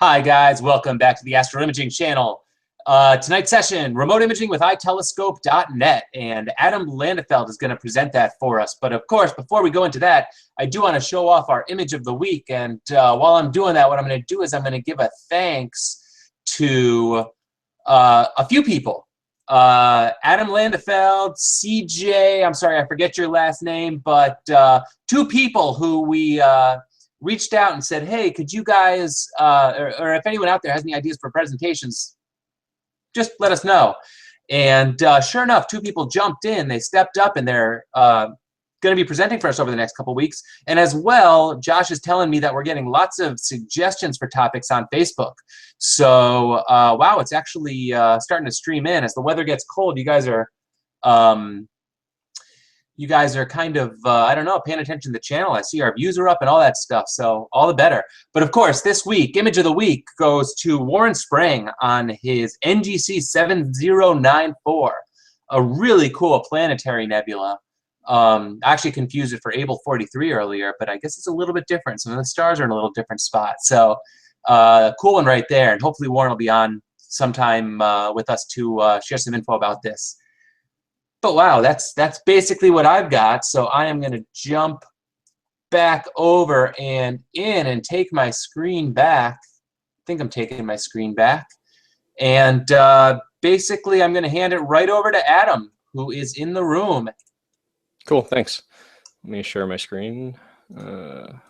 Hi guys, welcome back to the Astro Imaging channel. Tonight's session, remote imaging with Itelescopenet, and Adam Landefeld is going to present that for us. But of course, before we go into that, I do want to show off our image of the week. And while I'm doing that, what I'm going to do is I'm going to give a thanks to a few people. Adam Landefeld, CJ, I'm sorry, I forget your last name, but two people who we reached out and said, hey, could you guys, or if anyone out there has any ideas for presentations, just let us know. And sure enough, two people jumped in. They stepped up, and they're going to be presenting for us over the next couple weeks. And as well, Josh is telling me that we're getting lots of suggestions for topics on Facebook. So, wow, it's actually starting to stream in. As the weather gets cold, you guys are kind of, I don't know, paying attention to the channel. I see our views are up and all that stuff, so all the better. But of course, this week, Image of the Week goes to Warren Sprang on his NGC 7094, a really cool planetary nebula. I actually confused it for Able 43 earlier, but I guess it's a little bit different. Some of the stars are in a little different spot. So cool one right there. And hopefully Warren will be on sometime with us to share some info about this. But wow, that's basically what I've got. So I am going to jump back over and in and take my screen back. I think I'm taking my screen back. And basically, I'm going to hand it right over to Adam, who is in the room. Cool, thanks. Let me share my screen. There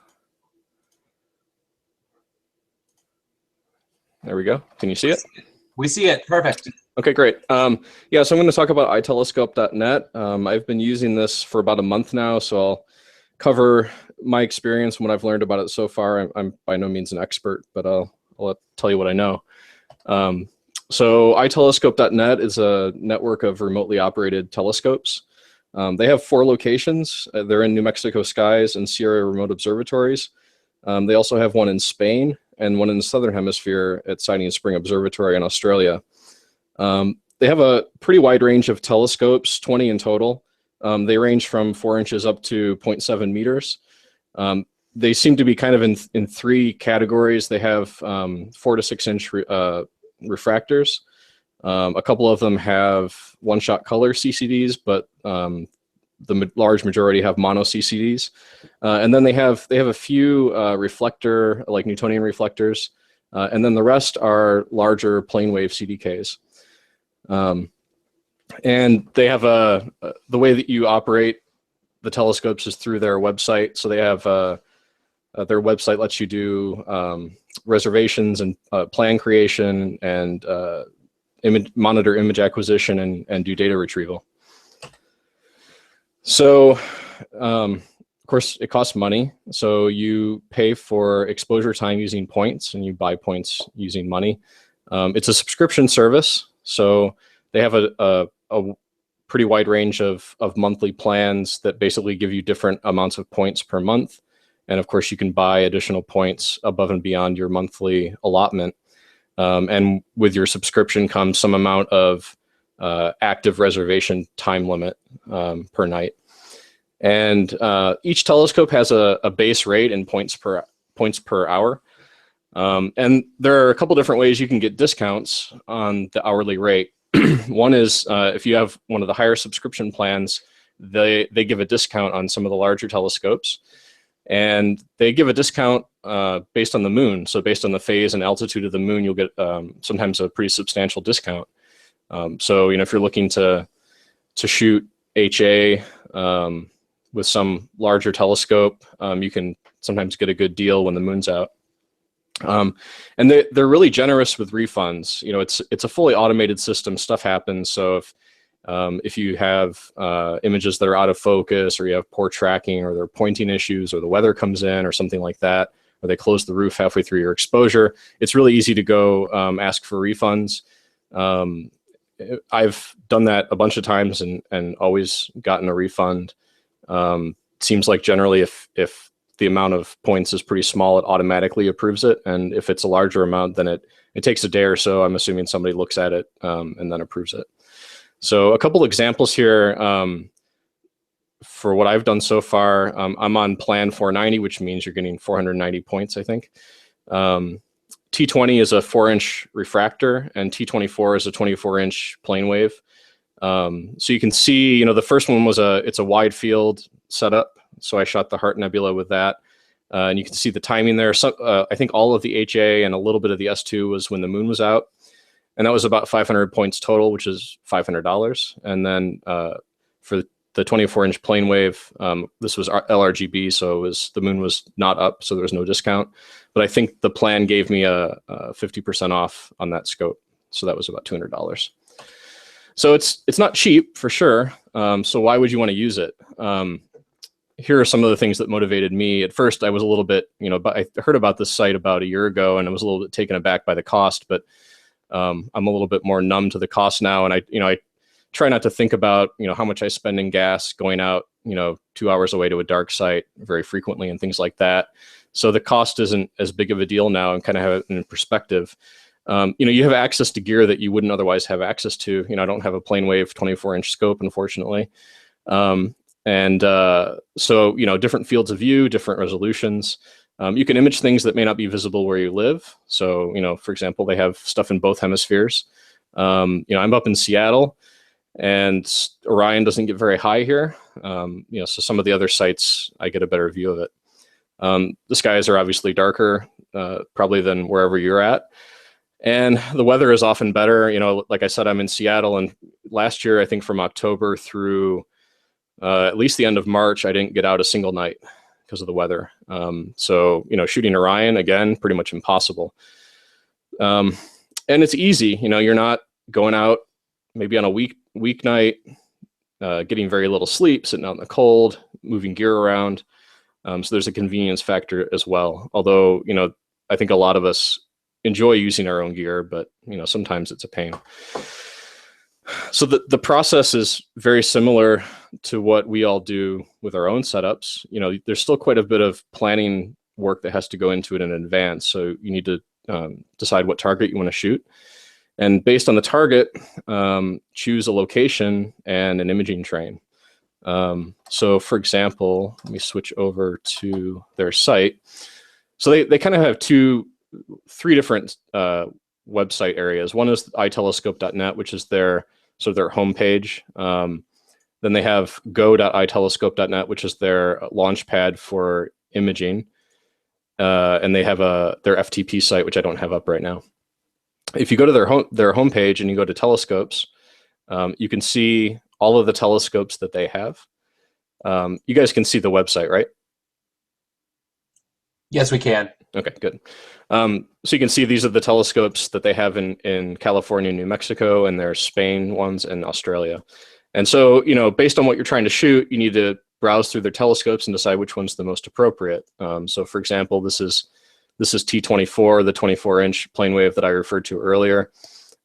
we go. Can you see it? We see it. Perfect. Okay, great. Yeah, so I'm going to talk about Itelescope.net. I've been using this for about a month now, so I'll cover my experience and what I've learned about it so far. I'm by no means an expert, but I'll tell you what I know. So Itelescope.net is a network of remotely operated telescopes. They have 4 locations. They're in New Mexico skies and Sierra remote observatories. They also have one in Spain and one in the Southern Hemisphere at Siding Spring Observatory in Australia. They have a pretty wide range of telescopes, 20 in total. They range from 4 inches up to 0.7 meters. They seem to be kind of in 3 categories. They have 4 to 6 inch refractors. A couple of them have one-shot color CCDs, but the large majority have mono CCDs. And then they have a few reflector, like Newtonian reflectors, and then the rest are larger plane wave CDKs. And they have the way that you operate the telescopes is through their website. So they have their website lets you do reservations and plan creation and monitor image acquisition and do data retrieval. So of course it costs money. So you pay for exposure time using points and you buy points using money. It's a subscription service. So they have a pretty wide range of monthly plans that basically give you different amounts of points per month. And of course, you can buy additional points above and beyond your monthly allotment. And with your subscription comes some amount of active reservation time limit per night. And each telescope has a base rate in points per hour. And there are a couple different ways you can get discounts on the hourly rate. One is if you have one of the higher subscription plans, they give a discount on some of the larger telescopes. And they give a discount based on the moon. So based on the phase and altitude of the moon, you'll get sometimes a pretty substantial discount. So if you're looking to shoot HA with some larger telescope, you can sometimes get a good deal when the moon's out. And they're really generous with refunds. It's a fully automated system. Stuff happens. So if you have images that are out of focus, or you have poor tracking, or there are pointing issues, or the weather comes in, or something like that, or they close the roof halfway through your exposure, it's really easy to go ask for refunds. I've done that a bunch of times and always gotten a refund. Seems like generally if the amount of points is pretty small, it automatically approves it. And if it's a larger amount, then it takes a day or so. I'm assuming somebody looks at it and then approves it. So a couple examples here for what I've done so far. I'm on plan 490, which means you're getting 490 points, I think. T20 is a 4-inch refractor, and T24 is a 24-inch plane wave. So you can see, the first one was it's a wide field setup. So I shot the Heart Nebula with that. And you can see the timing there. So, I think all of the HA and a little bit of the S2 was when the moon was out. And that was about 500 points total, which is $500. And then for the 24-inch plane wave, this was LRGB, so the moon was not up, so there was no discount. But I think the plan gave me a 50% off on that scope, so that was about $200. So it's not cheap for sure. So why would you want to use it? Here are some of the things that motivated me. At first, I was a little bit, but I heard about this site about a year ago, and I was a little bit taken aback by the cost. But I'm a little bit more numb to the cost now, and I try not to think about how much I spend in gas going out 2 hours away to a dark site very frequently and things like that. So the cost isn't as big of a deal now, and kind of have it in perspective. You have access to gear that you wouldn't otherwise have access to. I don't have a plane wave 24-inch scope, unfortunately. So different fields of view, different resolutions. You can image things that may not be visible where you live. So, for example, they have stuff in both hemispheres. I'm up in Seattle, and Orion doesn't get very high here. So some of the other sites, I get a better view of it. The skies are obviously darker, probably than wherever you're at. And the weather is often better. Like I said, I'm in Seattle, and last year, I think from October through at least the end of March, I didn't get out a single night because of the weather. So, shooting Orion, again, pretty much impossible. And it's easy, you're not going out maybe on a weeknight, getting very little sleep, sitting out in the cold, moving gear around. So there's a convenience factor as well. Although, I think a lot of us enjoy using our own gear, but, sometimes it's a pain. So the process is very similar to what we all do with our own setups. There's still quite a bit of planning work that has to go into it in advance. So you need to decide what target you want to shoot. And based on the target, choose a location and an imaging train. So for example, let me switch over to their site. So they kind of have three different website areas. One is itelescope.net, which is their homepage. Then they have go.itelescope.net, which is their launch pad for imaging. And they have their FTP site, which I don't have up right now. If you go to their homepage and you go to telescopes, you can see all of the telescopes that they have. You guys can see the website, right? Yes, we can. Okay, good. So you can see these are the telescopes that they have in California, New Mexico, and there's Spain ones and Australia. And so, based on what you're trying to shoot, you need to browse through their telescopes and decide which one's the most appropriate. So for example, this is T24, the 24-inch plane wave that I referred to earlier.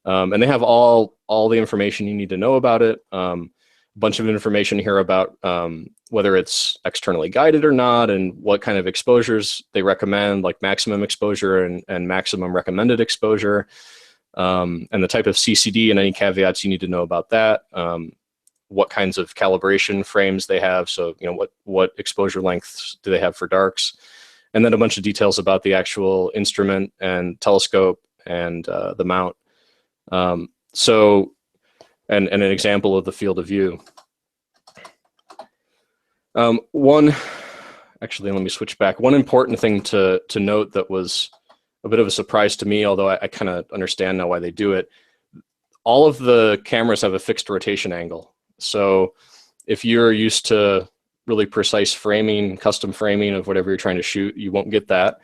And they have all the information you need to know about it. Bunch of information here about whether it's externally guided or not, and what kind of exposures they recommend, like maximum exposure and maximum recommended exposure, and the type of CCD and any caveats you need to know about that. What kinds of calibration frames they have, so what exposure lengths do they have for darks, and then a bunch of details about the actual instrument and telescope and the mount. And an example of the field of view. Actually, let me switch back. One important thing to note that was a bit of a surprise to me, although I kind of understand now why they do it. All of the cameras have a fixed rotation angle. So if you're used to really precise framing, custom framing of whatever you're trying to shoot, you won't get that.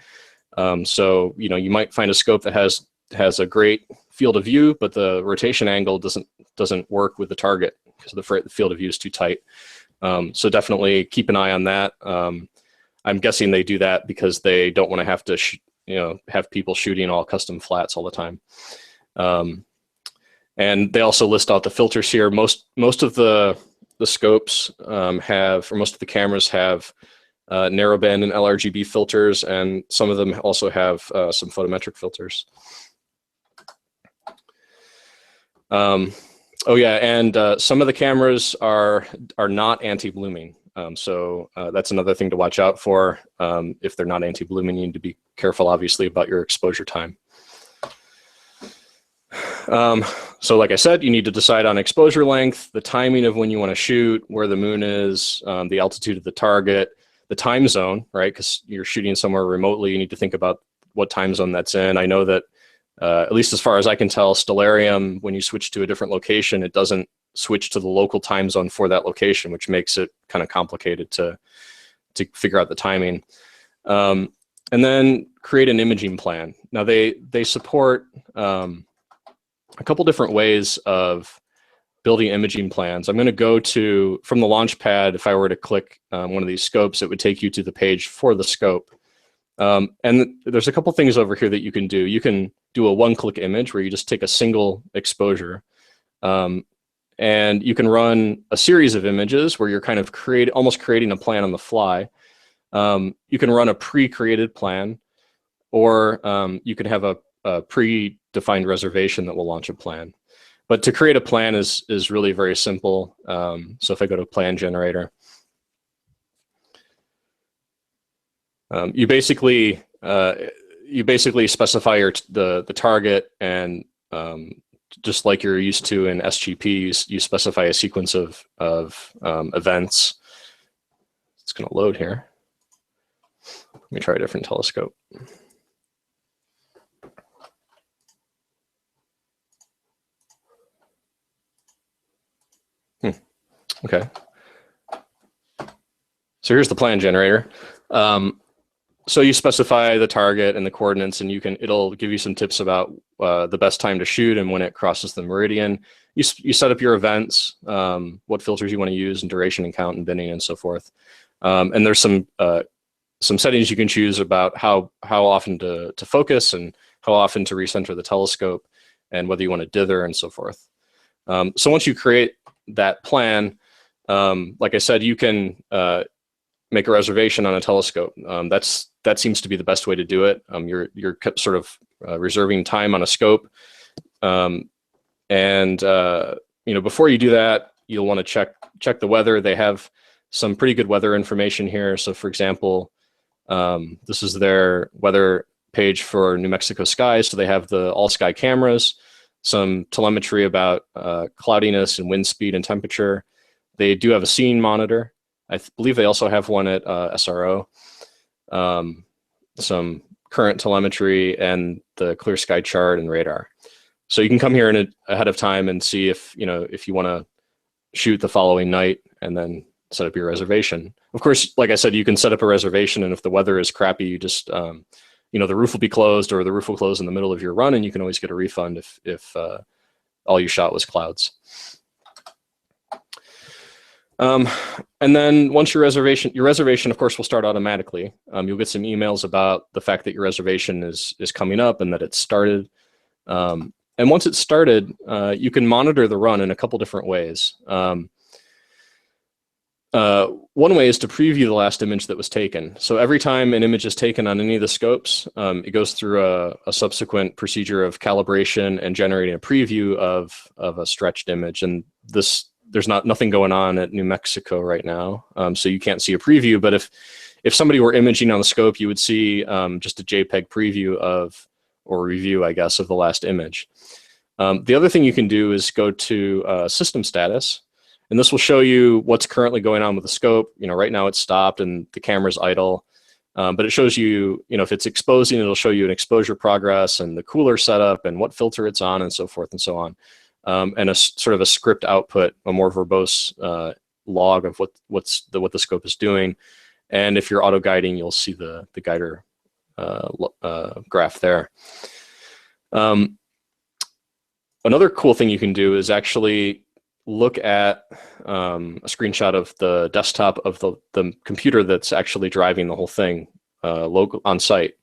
So you might find a scope that has a great field of view, but the rotation angle doesn't work with the target because the field of view is too tight. So definitely keep an eye on that. I'm guessing they do that because they don't want to have to have people shooting all custom flats all the time. And they also list out the filters here. Most of the scopes have, or most of the cameras have narrowband and LRGB filters, and some of them also have some photometric filters. Oh yeah, and some of the cameras are not anti-blooming. So that's another thing to watch out for. If they're not anti-blooming, you need to be careful, obviously, about your exposure time. So like I said, you need to decide on exposure length, the timing of when you want to shoot, where the moon is, the altitude of the target, the time zone, right? Because you're shooting somewhere remotely, you need to think about what time zone that's in. I know that, at least as far as I can tell, Stellarium, when you switch to a different location, it doesn't switch to the local time zone for that location, which makes it kind of complicated to figure out the timing. And then create an imaging plan. Now they support a couple different ways of building imaging plans. I'm going to go to, from the launch pad, if I were to click one of these scopes, it would take you to the page for the scope. And there's a couple things over here that you can do. You can do a one-click image where you just take a single exposure. And you can run a series of images where you're kind of almost creating a plan on the fly. You can run a pre-created plan, or you can have a pre-defined reservation that will launch a plan. But to create a plan is really very simple. So if I go to plan generator, you basically specify the target, and just like you're used to in SGP, you specify a sequence of events. It's going to load here. Let me try a different telescope. Okay. So here's the plan generator. So you specify the target and the coordinates, and it'll give you some tips about the best time to shoot and when it crosses the meridian. You set up your events, what filters you want to use, and duration and count and binning and so forth. And there's some settings you can choose about how often to focus and how often to recenter the telescope, and whether you want to dither and so forth. So once you create that plan, like I said, you can make a reservation on a telescope. That seems to be the best way to do it. You're sort of reserving time on a scope, and before you do that, you'll want to check the weather. They have some pretty good weather information here. So, for example, this is their weather page for New Mexico skies. So they have the all sky cameras, some telemetry about cloudiness and wind speed and temperature. They do have a scene monitor. I believe they also have one at SRO. Some current telemetry and the clear sky chart and radar. So you can come here ahead of time and see if you want to shoot the following night, and then set up your reservation. Of course, like I said, you can set up a reservation, and if the weather is crappy, you just the roof will be closed, or the roof will close in the middle of your run, and you can always get a refund if all you shot was clouds. And then once your reservation, of course, will start automatically. You'll get some emails about the fact that your reservation is coming up and that it's started. And once it's started, you can monitor the run in a couple different ways. One way is to preview the last image that was taken. So every time an image is taken on any of the scopes, it goes through a subsequent procedure of calibration and generating a preview of a stretched image. And there's nothing going on at New Mexico right now, so you can't see a preview. But if somebody were imaging on the scope, you would see just a JPEG preview or review, I guess, of the last image. The other thing you can do is go to system status, and this will show you what's currently going on with the scope. Right now it's stopped and the camera's idle, but it shows you, if it's exposing, it'll show you an exposure progress and the cooler setup and what filter it's on and so forth and so on. And a sort of a script output, a more verbose log of what the scope is doing. And if you're auto guiding, you'll see the guider graph there. Another cool thing you can do is actually look at a screenshot of the desktop of the computer that's actually driving the whole thing local on site.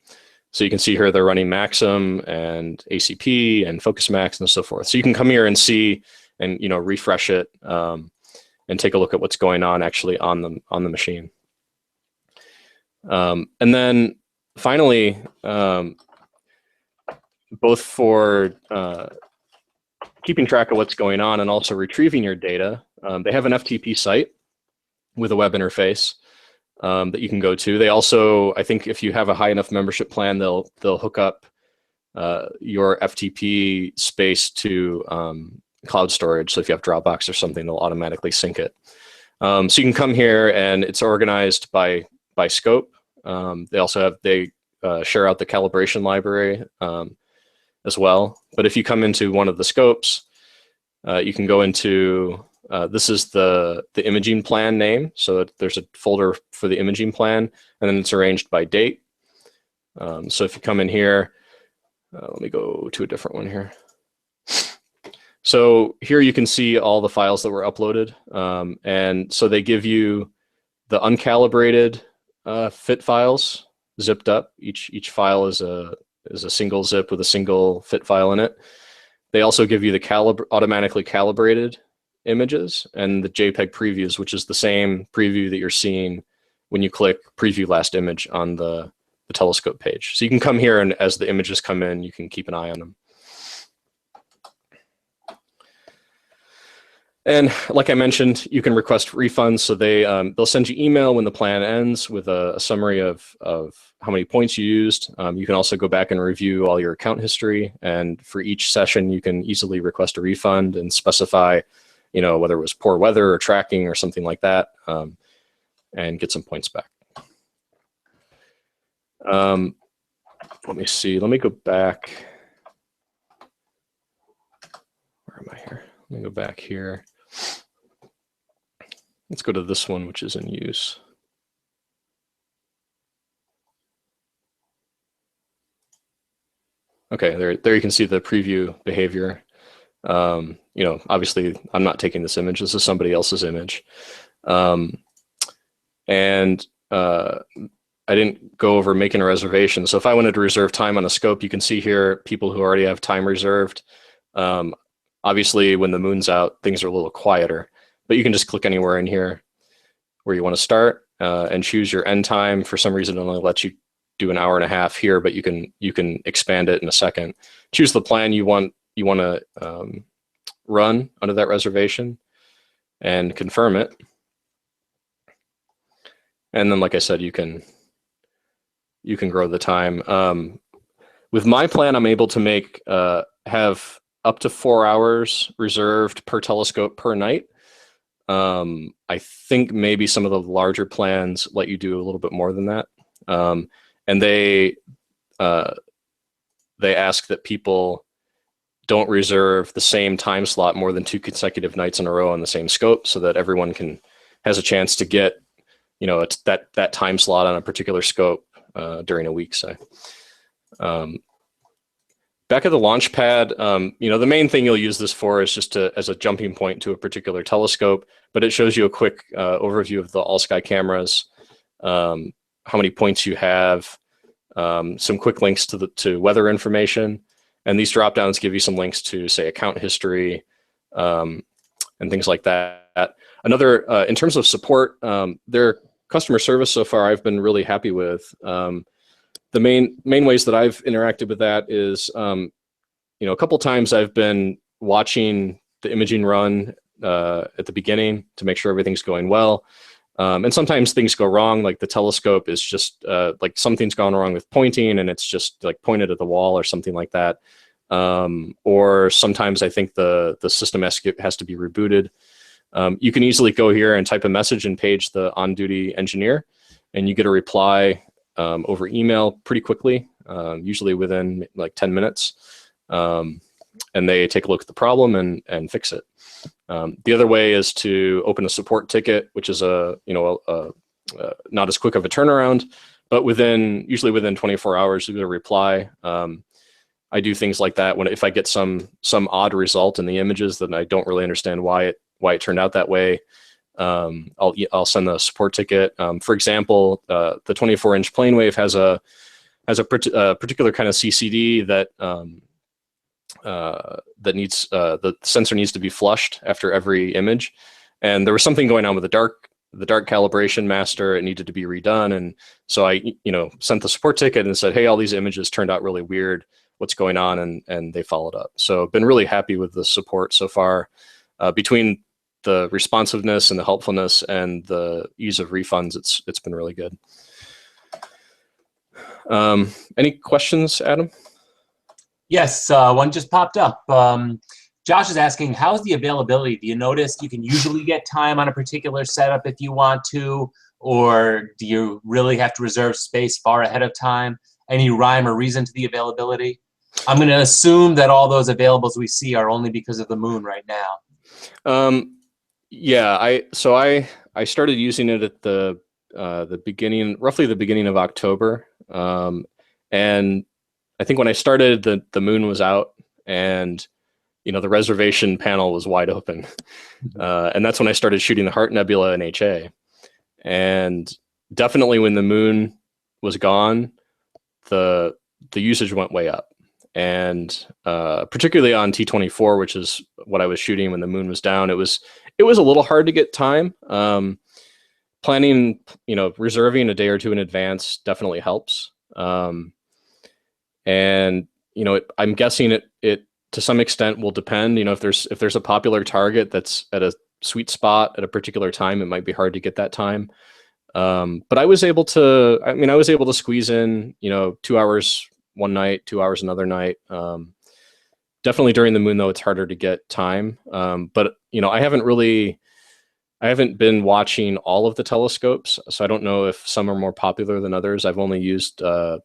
So you can see here they're running Maxim and ACP and Focus Max and so forth. So you can come here and see and refresh it and take a look at what's going on actually on the machine. And then finally, both for keeping track of what's going on and also retrieving your data, they have an FTP site with a web interface that you can go to. They also, I think if you have a high enough membership plan, they'll hook up your FTP space to cloud storage. So if you have Dropbox or something, they'll automatically sync it. So you can come here and it's organized by scope. They also share out the calibration library as well. But if you come into one of the scopes, you can go into, this is the imaging plan name. So there's a folder for the imaging plan, and then it's arranged by date. So if you come in here, let me go to a different one here. So here you can see all the files that were uploaded. And so they give you the uncalibrated fit files zipped up. Each file is a single zip with a single fit file in it. They also give you the automatically calibrated images and the JPEG previews, which is the same preview that you're seeing when you click preview last image on the telescope page. So you can come here, and as the images come in, you can keep an eye on them. And like I mentioned, you can request refunds. So they'll send you email when the plan ends with a summary of how many points you used. You can also go back and review all your account history. And for each session, you can easily request a refund and specify, whether it was poor weather or tracking or something like that, and get some points back. Let me see. Let me go back. Where am I here? Let me go back here. Let's go to this one, which is in use. Okay, there you can see the preview behavior. Obviously I'm not taking this image. This is somebody else's image. I didn't go over making a reservation. So if I wanted to reserve time on a scope, you can see here people who already have time reserved. Obviously, when the moon's out, things are a little quieter, but you can just click anywhere in here where you want to start and choose your end time. For some reason, it only lets you do an hour and a half here, but you can expand it in a second. Choose the plan you want to run under that reservation and confirm it. And then, like I said, you can grow the time. With my plan, I'm able to have up to 4 hours reserved per telescope per night. I think maybe some of the larger plans let you do a little bit more than that. And they ask that people don't reserve the same time slot more than 2 consecutive nights in a row on the same scope, so that everyone has a chance to get it's that time slot on a particular scope during a week. So back at the launch pad, the main thing you'll use this for is just as a jumping point to a particular telescope, but it shows you a quick overview of the all-sky cameras, how many points you have, some quick links to weather information, and these drop-downs give you some links to, say, account history and things like that. Another, in terms of support, their customer service so far I've been really happy with. The main ways that I've interacted with that is, a couple times I've been watching the imaging run at the beginning to make sure everything's going well. And sometimes things go wrong, like the telescope is just like something's gone wrong with pointing and it's just like pointed at the wall or something like that. Or sometimes I think the system has to be rebooted. You can easily go here and type a message and page the on-duty engineer, and you get a reply over email pretty quickly, usually within like 10 minutes. And they take a look at the problem and fix it. The other way is to open a support ticket, which is not as quick of a turnaround, but usually within 24 hours you get a reply. I do things like that if I get some odd result in the images that I don't really understand why it turned out that way. I'll send the support ticket. For example, the 24-inch plane wave has a particular kind of CCD that needs the sensor needs to be flushed after every image, and there was something going on with the dark calibration master. It needed to be redone, and so I sent the support ticket and said, hey, all these images turned out really weird. What's going on? And they followed up. So been really happy with the support so far. Between the responsiveness and the helpfulness and the ease of refunds, it's been really good. Any questions, Adam? Yes, one just popped up. Josh is asking, how's the availability? Do you notice you can usually get time on a particular setup if you want to, or do you really have to reserve space far ahead of time? Any rhyme or reason to the availability? I'm going to assume that all those availables we see are only because of the moon right now. Yeah, I started using it at the beginning, roughly the beginning of October, and I think when I started, the moon was out, and the reservation panel was wide open, and that's when I started shooting the Heart Nebula in HA, and definitely when the moon was gone, the usage went way up. And particularly on T24, which is what I was shooting when the moon was down, it was a little hard to get time. Planning, reserving a day or two in advance definitely helps. And I'm guessing it to some extent will depend. If there's a popular target that's at a sweet spot at a particular time, it might be hard to get that time. But I was able to squeeze in 2 hours one night, 2 hours another night. Definitely during the moon, though, it's harder to get time. But I haven't been watching all of the telescopes, so I don't know if some are more popular than others. I've only used the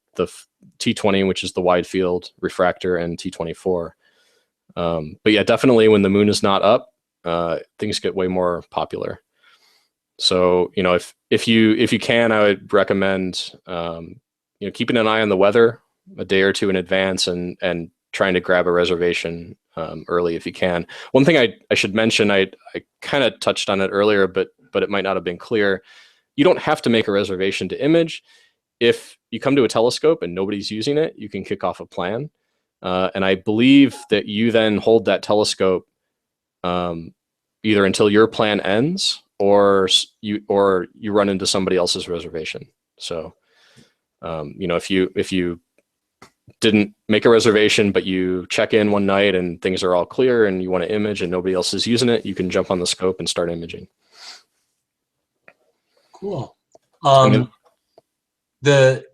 T20, which is the wide field refractor, and T24. But yeah, definitely when the moon is not up, things get way more popular. So if you can, I would recommend keeping an eye on the weather a day or two in advance, and trying to grab a reservation early if you can. One thing I should mention, I kind of touched on it earlier, but it might not have been clear. You don't have to make a reservation to image. If you come to a telescope and nobody's using it, you can kick off a plan. And I believe that you then hold that telescope either until your plan ends, or you run into somebody else's reservation. So if you didn't make a reservation, but you check in one night and things are all clear and you want to image and nobody else is using it, you can jump on the scope and start imaging. Cool. The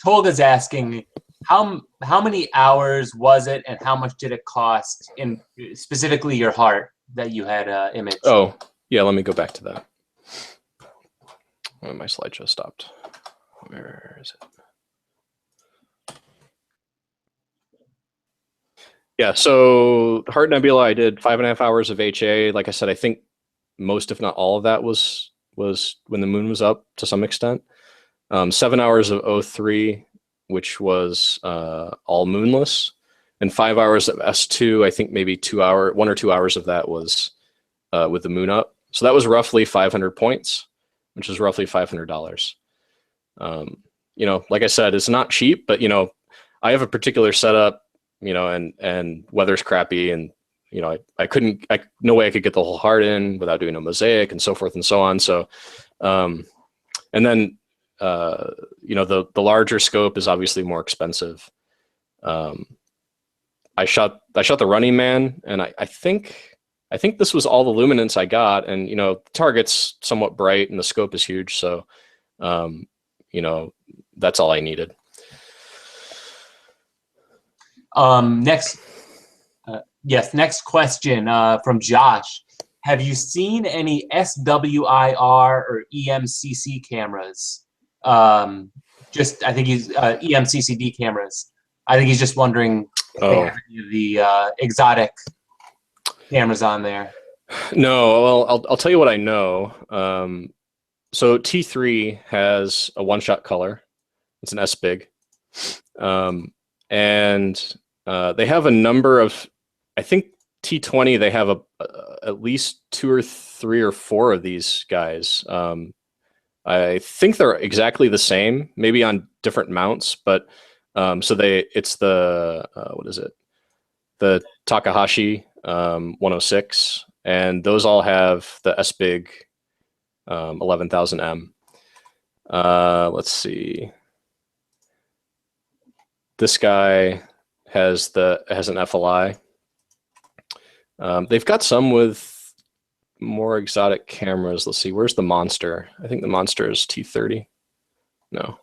Tolga's asking, how many hours was it, and how much did it cost, in specifically your heart that you had imaged? Oh, yeah, let me go back to that. Oh, my slideshow stopped. Where is it? Yeah, so Heart Nebula, I did 5.5 hours of HA. Like I said, I think most, if not all of that was when the moon was up to some extent. 7 hours of O3, which was all moonless, and 5 hours of S2. I think maybe 1 or 2 hours of that was with the moon up. So that was roughly 500 points, which is roughly $500. Like I said, it's not cheap, but I have a particular setup, and weather's crappy, and no way I could get the whole heart in without doing a mosaic and so forth and so on. So, and then the larger scope is obviously more expensive. I shot the Running Man, and I think this was all the luminance I got, and the target's somewhat bright and the scope is huge, so that's all I needed. Next question from Josh. Have you seen any SWIR or EMCC cameras? I think he's EMCCD cameras. I think he's just wondering if they have any of the exotic cameras on there. No, well, I'll tell you what I know. So T3 has a one-shot color. It's an S-Big. And they have a number of, I think T20, they have at least 2 or 3 or 4 of these guys. I think they're exactly the same, maybe on different mounts, but it's the, what is it? The Takahashi 106, and those all have the S-Big 11,000M. Let's see. This guy has an FLI. They've got some with more exotic cameras. Let's see, where's the Monster? I think the Monster is T30. No.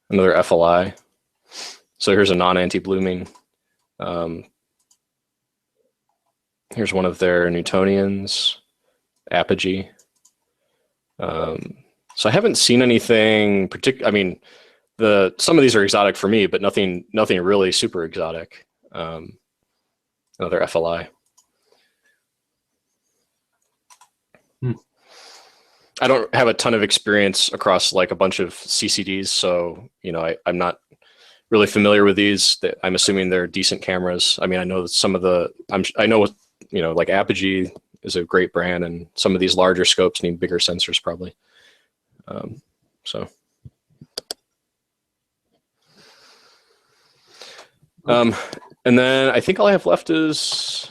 Another FLI. So here's a non-anti-blooming. Here's one of their Newtonians, apogee. So I haven't seen anything particular. I mean, some of these are exotic for me, but nothing really super exotic. Another FLI. I don't have a ton of experience across like a bunch of CCDs, so I'm not really familiar with these. I'm assuming they're decent cameras. I mean, I know that some of the I know like Apogee is a great brand, and some of these larger scopes need bigger sensors probably. And then I think all I have left is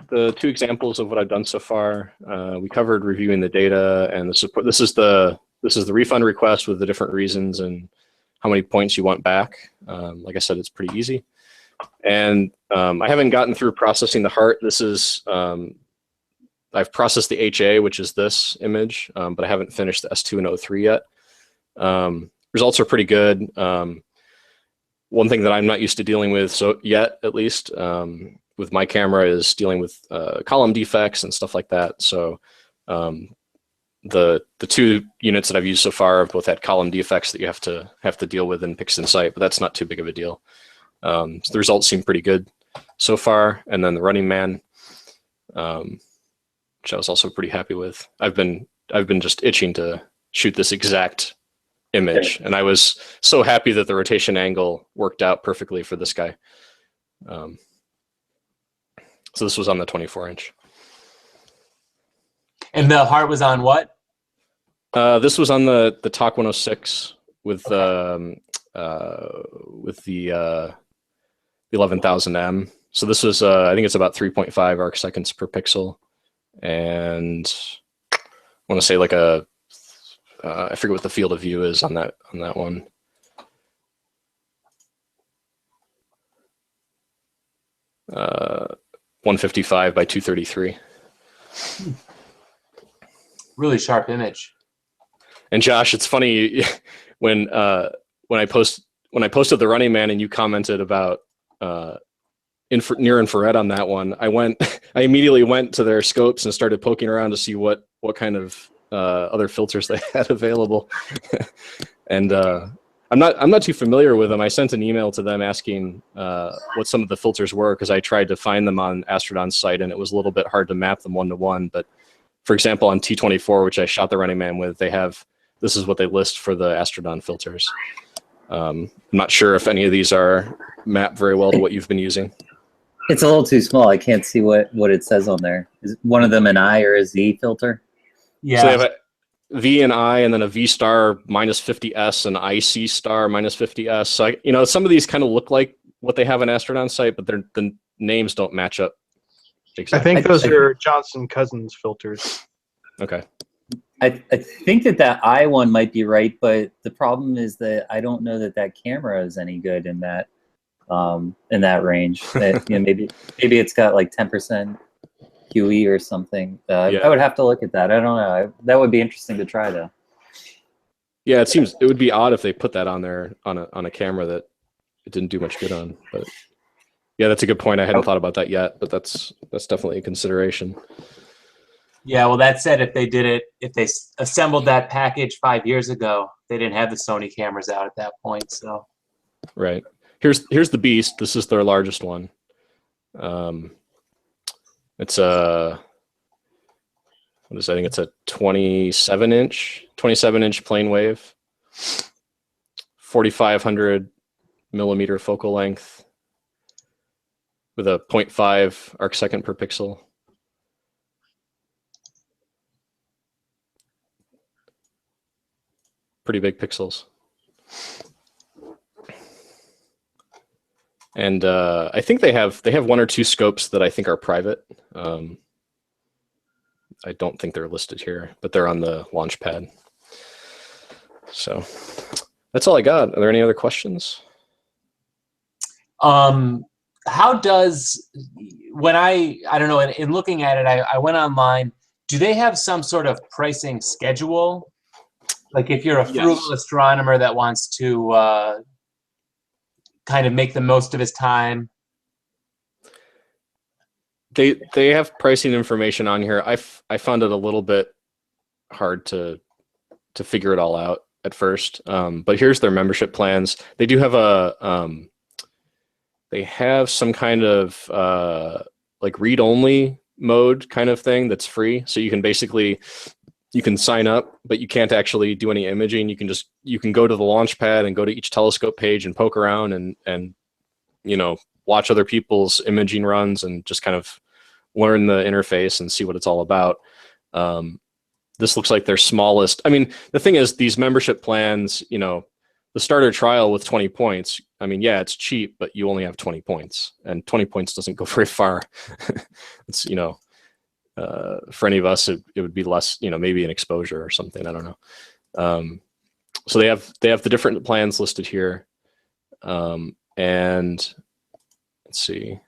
the 2 examples of what I've done so far. We covered reviewing the data and the support. This is the refund request with the different reasons and how many points you want back. Like I said, it's pretty easy. And I haven't gotten through processing the heart. This is I've processed the HA, which is this image, but I haven't finished the S2 and O3 yet. Results are pretty good. One thing that I'm not used to dealing with yet, at least, with my camera is dealing with column defects and stuff like that. So the 2 units that I've used so far have both had column defects that you have to deal with in PixInsight, but that's not too big of a deal. So the results seem pretty good so far. And then the Running Man, which I was also pretty happy with. I've been just itching to shoot this exact image, and I was so happy that the rotation angle worked out perfectly for this guy. So this was on the 24-inch. And the heart was on what? This was on the TOC 106 with the 11,000M. So this was I think it's about 3.5 arc seconds per pixel, and I want to say like I forget what the field of view is on that one. Uh, 155 by 233. Really sharp image. And Josh, it's funny when I posted the Running Man and you commented about near infrared on that one. I immediately went to their scopes and started poking around to see what kind of other filters they had available. And I'm not too familiar with them. I sent an email to them asking what some of the filters were, because I tried to find them on Astrodon's site and it was a little bit hard to map them one-to-one. But for example, on T24, which I shot the Running Man with, this is what they list for the Astrodon filters. I'm not sure if any of these are mapped very well to what you've been using. It's a little too small. I can't see what it says on there. Is one of them an I or a Z filter? Yeah. So they have a V and I, and then a V star minus 50S and IC star minus 50S. So some of these kind of look like what they have on Astrodon's site, but the names don't match up exactly. I think those are Johnson Cousins filters. Okay. I think that I one might be right, but the problem is that I don't know that camera is any good in that range. That maybe it's got like 10% QE or something. Yeah. I would have to look at that. I don't know. That would be interesting to try though. Yeah, it would be odd if they put that on there on a camera that it didn't do much good on. But yeah, that's a good point. I hadn't thought about that yet, but that's definitely a consideration. Yeah, well, that said, if they assembled that package 5 years ago, they didn't have the Sony cameras out at that point. So, right. Here's the Beast. This is their largest one. It's I think it's a 27-inch plane wave, 4,500 millimeter focal length with a 0.5 arc second per pixel. Pretty big pixels. And I think they have 1 or 2 scopes that I think are private. I don't think they're listed here, but they're on the launch pad. So that's all I got. Are there any other questions? How does, when I don't know, in looking at it, I went online. Do they have some sort of pricing schedule? Like if you're a frugal astronomer that wants to kind of make the most of his time? They have pricing information on here. I found it a little bit hard to figure it all out at first. But here's their membership plans. They do have they have some kind of like read-only mode kind of thing that's free. So you can basically, you can sign up, but you can't actually do any imaging. You can go to the launch pad and go to each telescope page and poke around and you know, watch other people's imaging runs and just kind of learn the interface and see what it's all about. This looks like their smallest. I mean, the thing is, these membership plans, you know, the starter trial with 20 points, I mean, yeah, it's cheap, but you only have 20 points, and 20 points doesn't go very far. It's, you know, for any of us, it would be less, you know, maybe an exposure or something. I don't know. So they have the different plans listed here. And let's see.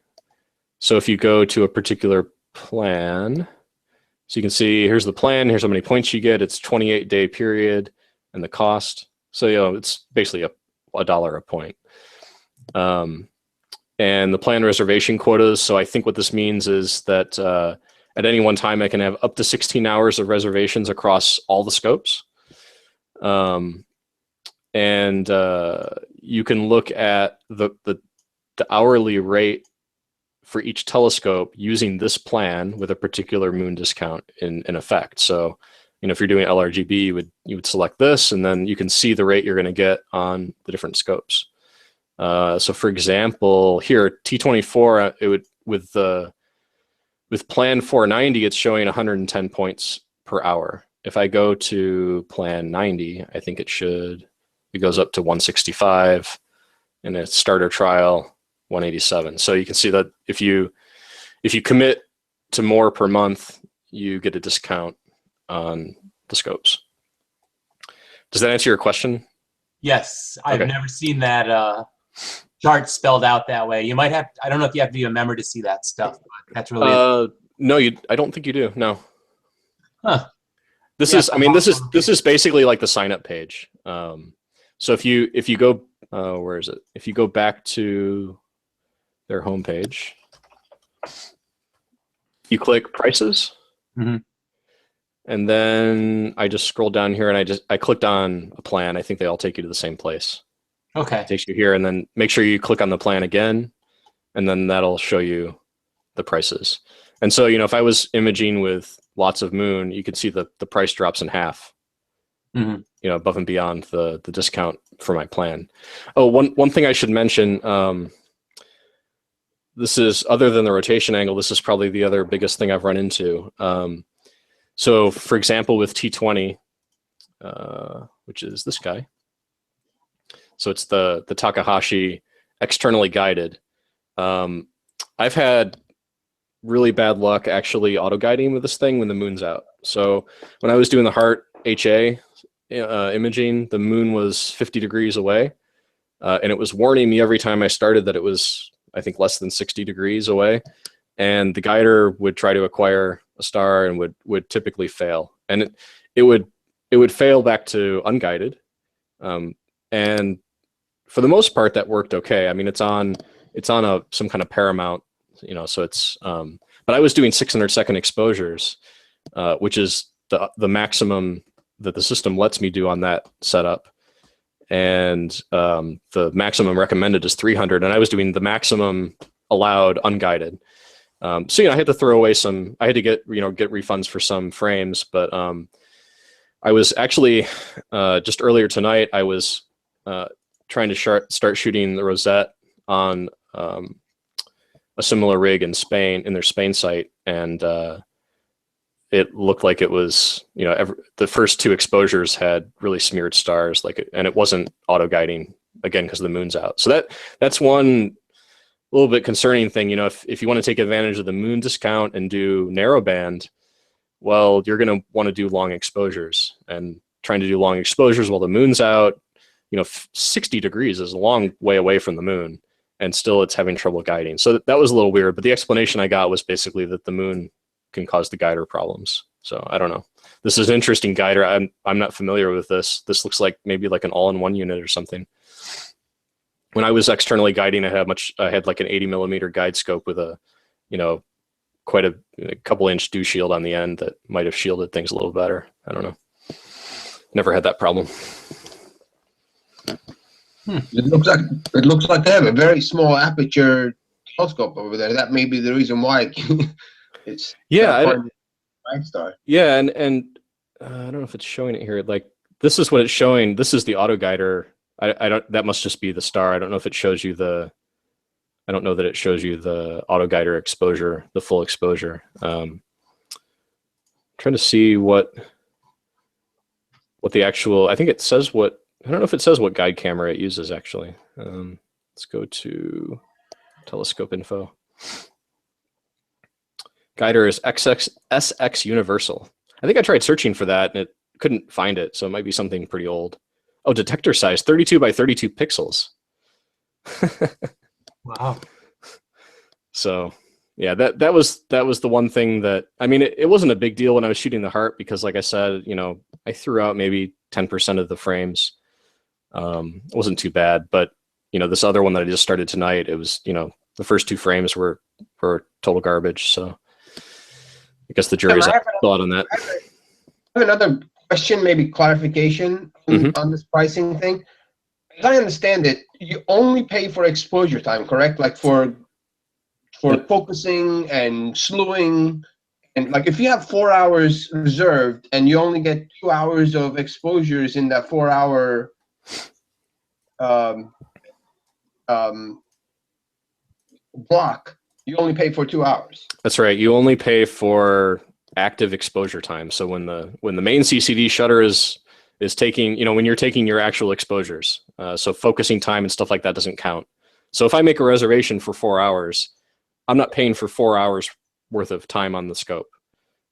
So if you go to a particular plan, so you can see here's the plan, here's how many points you get. It's 28-day period and the cost. So, you know, it's basically a dollar a point. And the plan reservation quotas. So I think what this means is that at any one time, I can have up to 16 hours of reservations across all the scopes. And you can look at the hourly rate for each telescope using this plan with a particular moon discount in effect. So, you know, if you're doing LRGB, you would select this, and then you can see the rate you're going to get on the different scopes. So, for example, here T24, it would with plan 490, it's showing 110 points per hour. If I go to plan 90, I think it goes up to 165, and a starter trial 187. So you can see that if you commit to more per month, you get a discount on the scopes. Does that answer your question? Yes, I've never seen that chart spelled out that way. You might have, I don't know if you have to be a member to see that stuff, but that's really no, I don't think you do. No. Huh. This is basically like the sign up page. So if you go where is it? If you go back to their homepage, you click prices. Mm-hmm. And then I just scrolled down here and I clicked on a plan. I think they all take you to the same place. Okay. It takes you here, and then make sure you click on the plan again, and then that'll show you the prices. And so, you know, if I was imaging with lots of moon, you could see the price drops in half. Mm-hmm. You know, above and beyond the discount for my plan. Oh, one thing I should mention. This is, other than the rotation angle, this is probably the other biggest thing I've run into. So, for example, with T20, which is this guy. So it's the Takahashi externally guided. I've had really bad luck actually auto guiding with this thing when the moon's out. So when I was doing the Heart HA imaging, the moon was 50 degrees away, and it was warning me every time I started that it was, I think, less than 60 degrees away, and the guider would try to acquire a star and would typically fail, and it would fail back to unguided, and for the most part that worked okay. I mean, it's on some kind of paramount, you know, so it's but I was doing 600-second exposures, which is the maximum that the system lets me do on that setup. And the maximum recommended is 300, and I was doing the maximum allowed unguided. So, you know, I had to throw away I had to get refunds for some frames, but I was actually, just earlier tonight, I was trying to start shooting the Rosette on a similar rig in Spain, in their Spain site, and it looked like it was, you know, the first two exposures had really smeared stars, and it wasn't auto guiding again because the moon's out. So that's one little bit concerning thing. You know, if you want to take advantage of the moon discount and do narrowband, well, you're going to want to do long exposures, and trying to do long exposures while the moon's out, you know, 60 degrees is a long way away from the moon, and still it's having trouble guiding. So that was a little weird, but the explanation I got was basically that the moon can cause the guider problems. So I don't know. This is an interesting guider. I'm not familiar with this. This looks like maybe like an all-in-one unit or something. when I was externally guiding, I had like an 80mm guide scope with a, you know, quite a couple inch dew shield on the end that might have shielded things a little better. I don't know. Never had that problem. It looks like they have a very small aperture telescope over there. That may be the reason why it's five-star. Yeah, and I don't know if it's showing it here. Like this is what it's showing. This is the auto guider. I don't. That must just be the star. I don't know if it shows you the. I don't know that it shows you the auto guider exposure, the full exposure. Trying to see what the actual. I think it says what. I don't know if it says what guide camera it uses actually. Let's go to telescope info. Guider is SX Universal. I think I tried searching for that and it couldn't find it, so it might be something pretty old. Oh, detector size 32 by 32 pixels. Wow. So yeah, that was the one thing that, I mean, it wasn't a big deal when I was shooting the heart because, like I said, you know, I threw out maybe 10% of the frames. It wasn't too bad, but you know, this other one that I just started tonight, it was, you know, the first 2 frames were total garbage. So I guess the jury's out on that. I have another question, maybe clarification on this pricing thing. As I understand it, you only pay for exposure time, correct? Like for focusing and slewing, and like if you have 4 hours reserved and you only get 2 hours of exposures in that 4-hour block, you only pay for 2 hours. That's right. You only pay for active exposure time. So when the main CCD shutter is taking, you know, when you're taking your actual exposures, so focusing time and stuff like that doesn't count. So if I make a reservation for 4 hours, I'm not paying for 4 hours worth of time on the scope.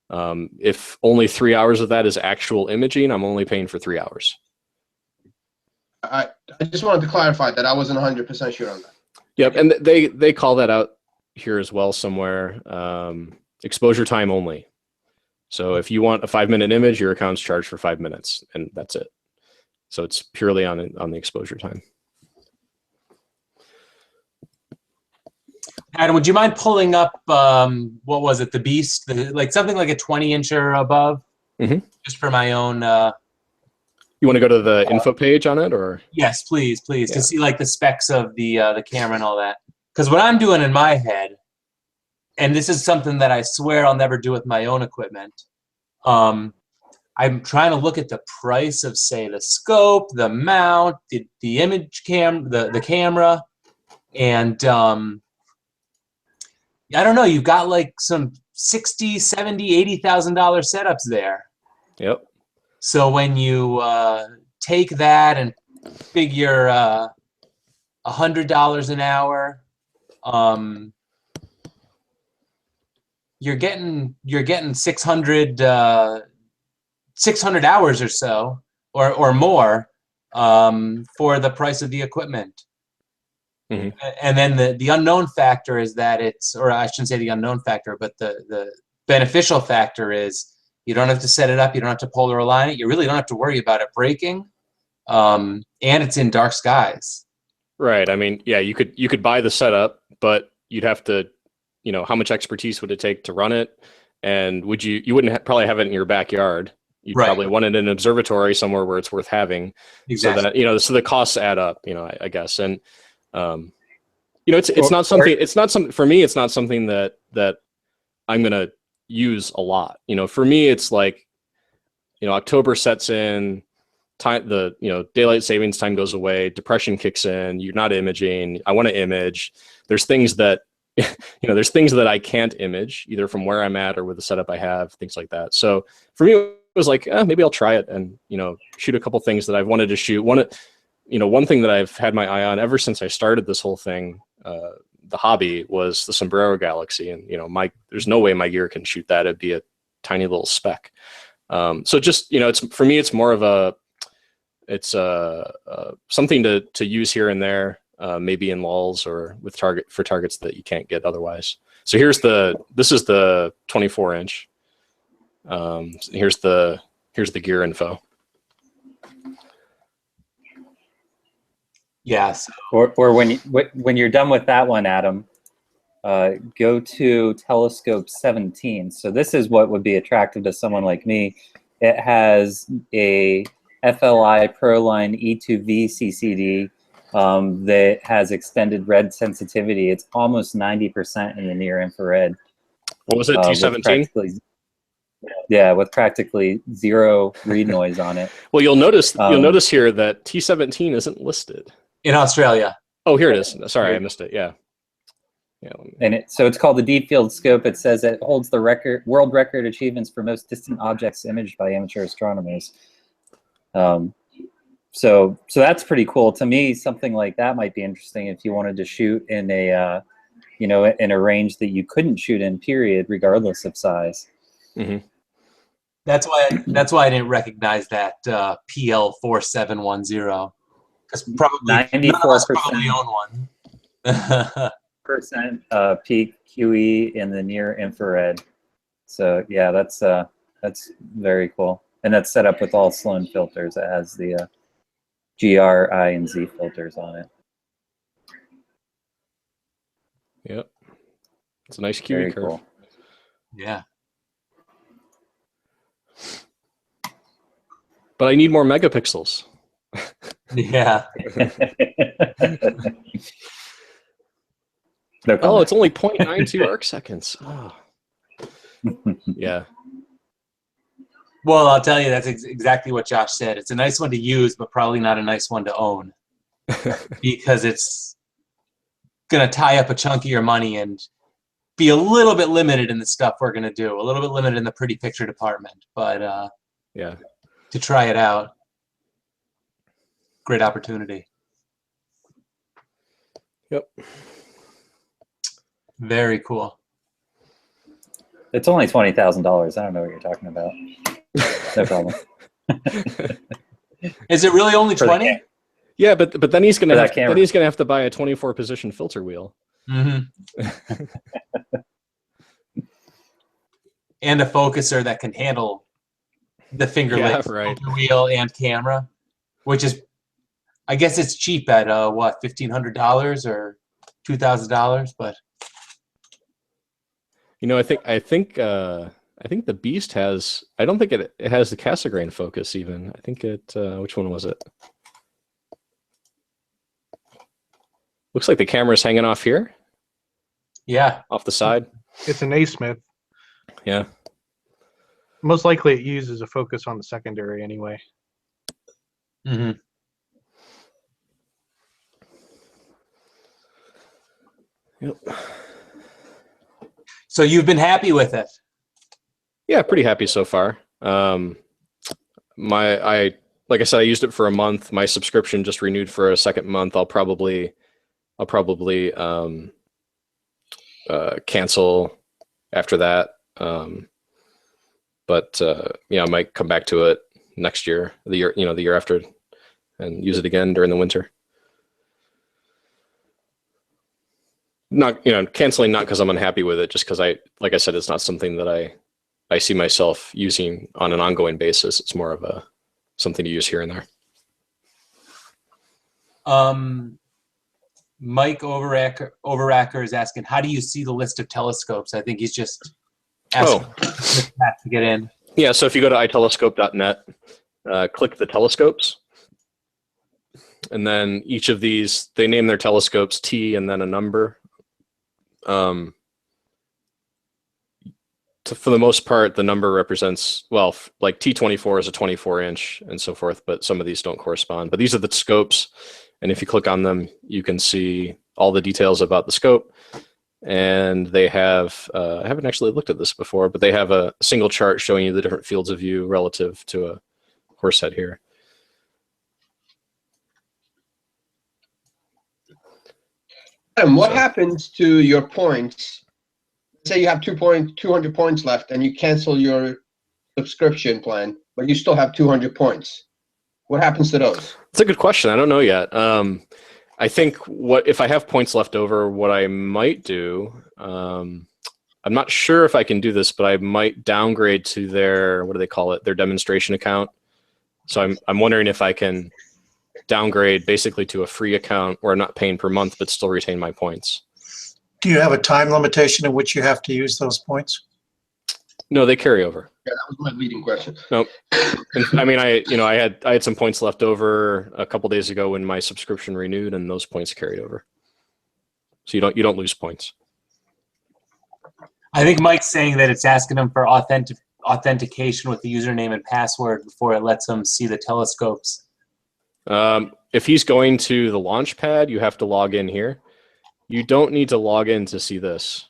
If only 3 hours of that is actual imaging, I'm only paying for 3 hours. I just wanted to clarify that. I wasn't 100% sure on that. Yep, and they call that out here as well somewhere. Exposure time only. So if you want a 5-minute image, your account's charged for 5 minutes, and that's it. So it's purely on the exposure time. Adam, would you mind pulling up what was it, the Beast, like something like a 20-inch or above, just for my own. You want to go to the info page on it, or? Yes, please, to see like the specs of the camera and all that. Because what I'm doing in my head, and this is something that I swear I'll never do with my own equipment, I'm trying to look at the price of, say, the scope, the mount, the image the camera, and I don't know, you've got like some $60,000, $70,000, $80,000 setups there. Yep. So when you take that and figure $100 an hour, you're getting 600 hours or so, or more, for the price of the equipment. And then the unknown factor is that it's, or I shouldn't say the unknown factor, but the beneficial factor is you don't have to set it up, you don't have to polar align it, you really don't have to worry about it breaking, and it's in dark skies. Right. I mean, yeah, you could buy the setup, but you'd have to, you know, how much expertise would it take to run it? And would you wouldn't probably have it in your backyard. You'd probably want it in an observatory somewhere where it's worth having. Exactly. So that, you know, so the costs add up, you know, I guess. And, you know, it's not something for me, it's not something that I'm going to use a lot. You know, for me, it's like, you know, October sets in, daylight savings time goes away, depression kicks in, you're not imaging, I want to image. There's things that, you know, there's things that I can't image either from where I'm at or with the setup I have, things like that. So for me, it was like, maybe I'll try it and, you know, shoot a couple things that I've wanted to shoot. One thing that I've had my eye on ever since I started this whole thing, the hobby, was the Sombrero Galaxy. And, you know, there's no way my gear can shoot that. It'd be a tiny little speck. So just, you know, for me, it's more of something to use here and there, maybe in lulls or with targets that you can't get otherwise. So this is the 24-inch. Here's the gear info. Yes. Or when you're done with that one, Adam, go to Telescope 17. So this is what would be attractive to someone like me. It has a FLI Proline E2V CCD that has extended red sensitivity. It's almost 90% in the near infrared. What was it, T17? Yeah, with practically zero read noise on it. Well, you'll notice here that T17 isn't listed in Australia. Oh, here it is. Sorry, I missed it. Yeah. And so it's called the Deep Field Scope. It says it holds the world record achievements for most distant objects imaged by amateur astronomers. So that's pretty cool. To me, something like that might be interesting if you wanted to shoot in a in a range that you couldn't shoot in, period, regardless of size. Mm-hmm. That's why I didn't recognize that PL4710, because probably 94% probably own one. percent peak QE in the near infrared. So yeah, that's very cool, and that's set up with all Sloan filters. It has the GR, I, and Z filters on it. Yep, it's a nice QE Very curve. Cool. Yeah. But I need more megapixels. Yeah. No oh, it's only 0.92 arc seconds. Oh. Yeah. Well, I'll tell you, that's exactly what Josh said. It's a nice one to use, but probably not a nice one to own, because it's going to tie up a chunk of your money and be a little bit limited in the stuff we're going to do, a little bit limited in the pretty picture department. But yeah, to try it out, great opportunity. Yep. Very cool. It's only $20,000. I don't know what you're talking about. No problem. Is it really only 20? Yeah, but then he's gonna have to buy a 24-position filter wheel. Mm-hmm. And a focuser that can handle the finger filter wheel and camera, which is, I guess it's cheap at what, $1,500 or $2,000, but. You know, I think the Beast has. I don't think it has the Cassegrain focus even. I think it. Which one was it? Looks like the camera's hanging off here. Yeah, off the side. It's an A-Smith. Yeah. Most likely, it uses a focus on the secondary anyway. Mm-hmm. Yep. So you've been happy with it? Yeah, pretty happy so far. Like I said, I used it for a month. My subscription just renewed for a second month. I'll probably cancel after that. But I might come back to it next year, the year after, and use it again during the winter. Not, canceling not because I'm unhappy with it, just because like I said, it's not something that I see myself using on an ongoing basis. It's more of something to use here and there. Mike Overacker is asking, how do you see the list of telescopes? I think he's just asking to get in. Yeah, so if you go to itelescope.net, click the telescopes, and then each of these, they name their telescopes T and then a number. For the most part, the number represents, well, like T24 is a 24-inch and so forth, but some of these don't correspond. But these are the scopes, and if you click on them, you can see all the details about the scope. And they have, I haven't actually looked at this before, but they have a single chart showing you the different fields of view relative to a horse head here. And what happens to your points? Say you have 200 points left and you cancel your subscription plan, but you still have 200 points. What happens to those? It's a good question. I don't know yet. I think if I have points left over, what I might do, I'm not sure if I can do this, but I might downgrade to their, what do they call it, their demonstration account. So I'm wondering if I can downgrade basically to a free account where I'm not paying per month, but still retain my points. Do you have a time limitation in which you have to use those points? No, they carry over. Yeah, that was my leading question. Nope. And, I mean, I had some points left over a couple days ago when my subscription renewed, and those points carried over. So you don't lose points. I think Mike's saying that it's asking him for authentication with the username and password before it lets him see the telescopes. If he's going to the launch pad, you have to log in here. You don't need to log in to see this.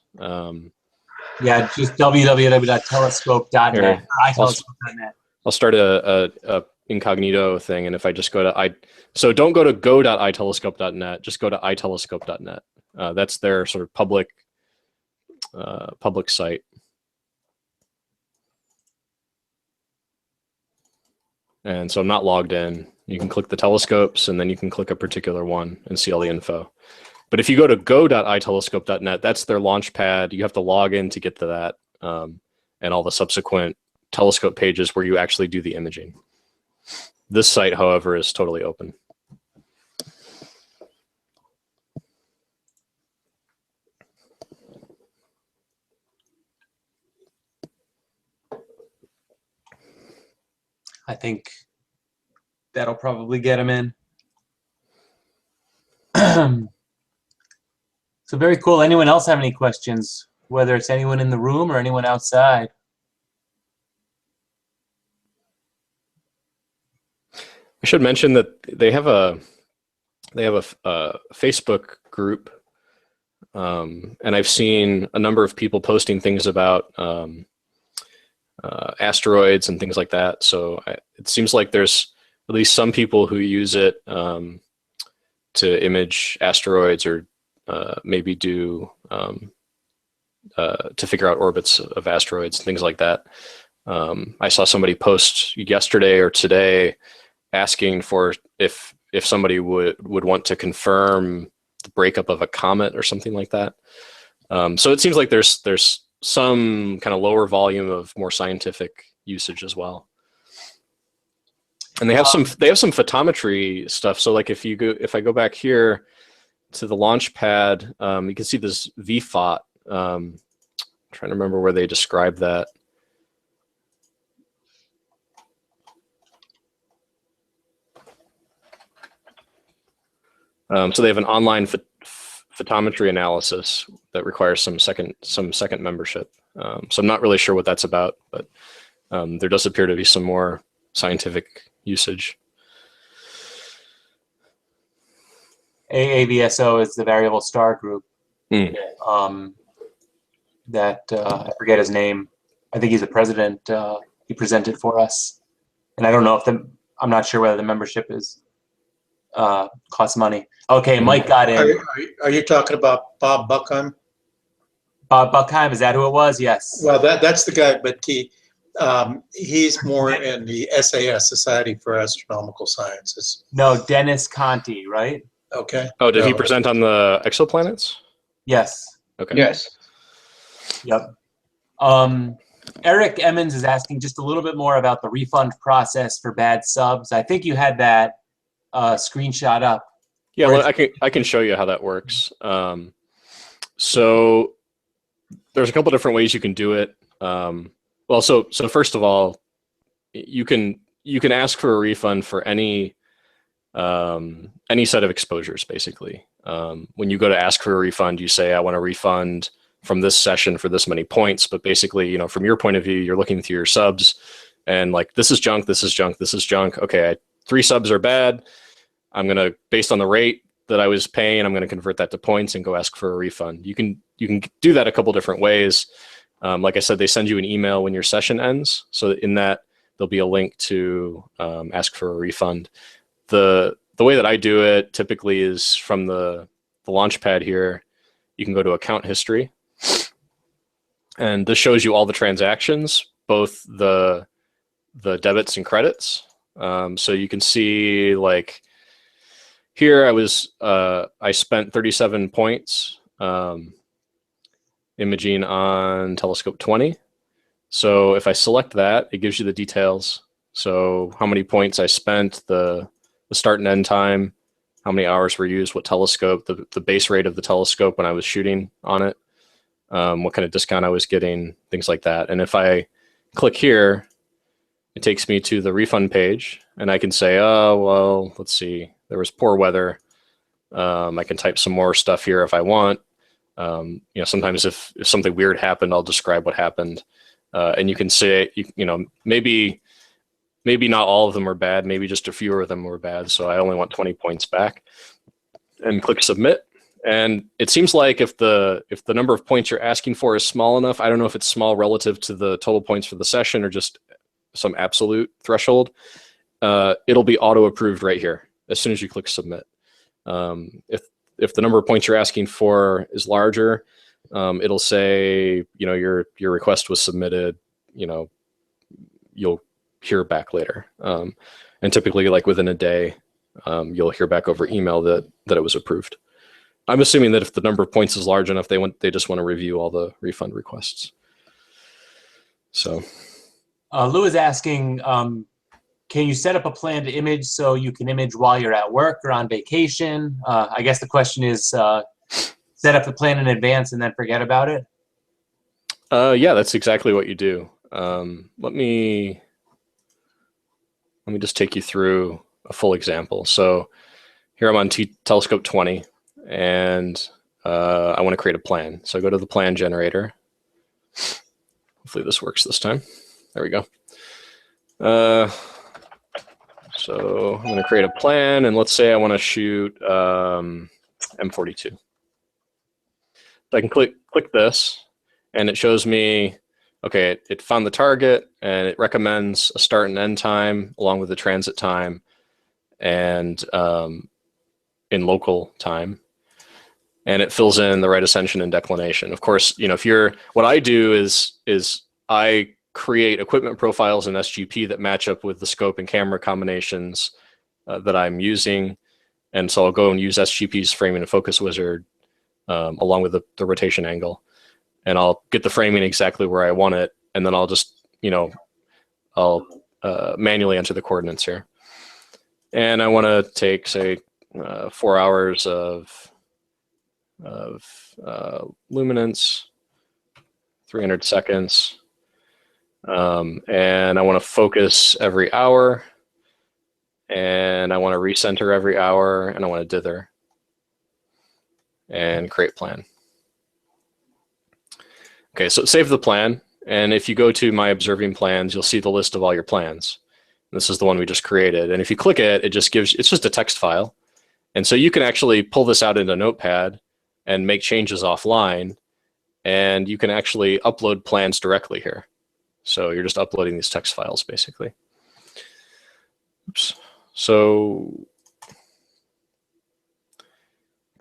Yeah, just www.telescope.net or itelescope.net. I'll start a incognito thing, and if I just go to so don't go to go.itelescope.net, just go to itelescope.net. That's their sort of public site. And so I'm not logged in. You can click the telescopes, and then you can click a particular one and see all the info. But if you go to go.itelescope.net, that's their launch pad. You have to log in to get to that, and all the subsequent telescope pages where you actually do the imaging. This site, however, is totally open. I think that'll probably get him in. So very cool. Anyone else have any questions? Whether it's anyone in the room or anyone outside. I should mention that they have a Facebook group, and I've seen a number of people posting things about asteroids and things like that. So it seems like there's at least some people who use it to image asteroids or maybe do to figure out orbits of asteroids, things like that. I saw somebody post yesterday or today asking for if somebody would want to confirm the breakup of a comet or something like that. So it seems like there's some kind of lower volume of more scientific usage as well. And they have some photometry stuff. So like if I go back here to the launch pad, you can see this VFOT. I'm trying to remember where they describe that. So they have an online photometry analysis that requires some second membership. So I'm not really sure what that's about, but there does appear to be some more scientific usage. AAVSO is the variable star group. Mm. That I forget his name. I think he's the president. He presented for us, and I don't know if I'm not sure whether the membership is costs money. Okay, Mike got in. Are you talking about Bob Buckheim? Bob Buckheim, is that who it was? Yes. Well, that's the guy, but he's more in the SAS, Society for Astronomical Sciences. No, Dennis Conti, right? Okay. Oh, did he present on the exoplanets? Yes. Okay. Yes. Yep. Eric Emmons is asking just a little bit more about the refund process for bad subs. I think you had that screenshot up. Yeah, well, I can show you how that works. So there's a couple different ways you can do it. Well, so first of all, you can ask for a refund for any set of exposures, basically. When you go to ask for a refund, you say, I want a refund from this session for this many points. But basically, from your point of view, you're looking through your subs and like, this is junk, this is junk, this is junk. Okay, 3 subs are bad. I'm going to, based on the rate that I was paying, I'm going to convert that to points and go ask for a refund. You can do that a couple different ways. Like I said, they send you an email when your session ends. So in that, there'll be a link to ask for a refund. The way that I do it typically is from the launch pad here. You can go to account history. And this shows you all the transactions, both the debits and credits. So you can see like here I spent 37 points imaging on telescope 20. So if I select that, it gives you the details. So how many points I spent, the the start and end time, how many hours were used, what telescope, the base rate of the telescope when I was shooting on it, what kind of discount I was getting, things like that. And if I click here, it takes me to the refund page, and I can say, oh, well, let's see, there was poor weather. I can type some more stuff here if I want. You know, sometimes if something weird happened, I'll describe what happened. And you can say, you know, maybe not all of them are bad, maybe just a few of them were bad, so I only want 20 points back. And click submit. And it seems like if the number of points you're asking for is small enough, I don't know if it's small relative to the total points for the session or just some absolute threshold, it'll be auto-approved right here as soon as you click submit. If the number of points you're asking for is larger, it'll say, you know, your request was submitted, you know, you'll hear back later. And typically, like within a day, you'll hear back over email that it was approved. I'm assuming that if the number of points is large enough, they just want to review all the refund requests. So, Lou is asking, can you set up a planned image so you can image while you're at work or on vacation? I guess the question is, set up the plan in advance and then forget about it? Yeah, that's exactly what you do. Let me just take you through a full example. So here I'm on Telescope 20, and I want to create a plan. So I go to the plan generator. Hopefully this works this time. There we go. So I'm going to create a plan, and let's say I want to shoot M42. So I can click this, and it shows me, okay, it found the target, and it recommends a start and end time along with the transit time and in local time. And it fills in the right ascension and declination. Of course, you know, what I do is I create equipment profiles in SGP that match up with the scope and camera combinations that I'm using. And so I'll go and use SGP's framing and focus wizard along with the rotation angle. And I'll get the framing exactly where I want it. And then I'll just, you know, I'll manually enter the coordinates here. And I want to take, say, 4 hours of luminance, 300 seconds. And I want to focus every hour, and I want to recenter every hour, and I want to dither and create plan. Okay, so save the plan, and if you go to my observing plans, you'll see the list of all your plans. This is the one we just created, and if you click it, it's just a text file. And so you can actually pull this out into Notepad and make changes offline, and you can actually upload plans directly here. So you're just uploading these text files, basically. Oops. So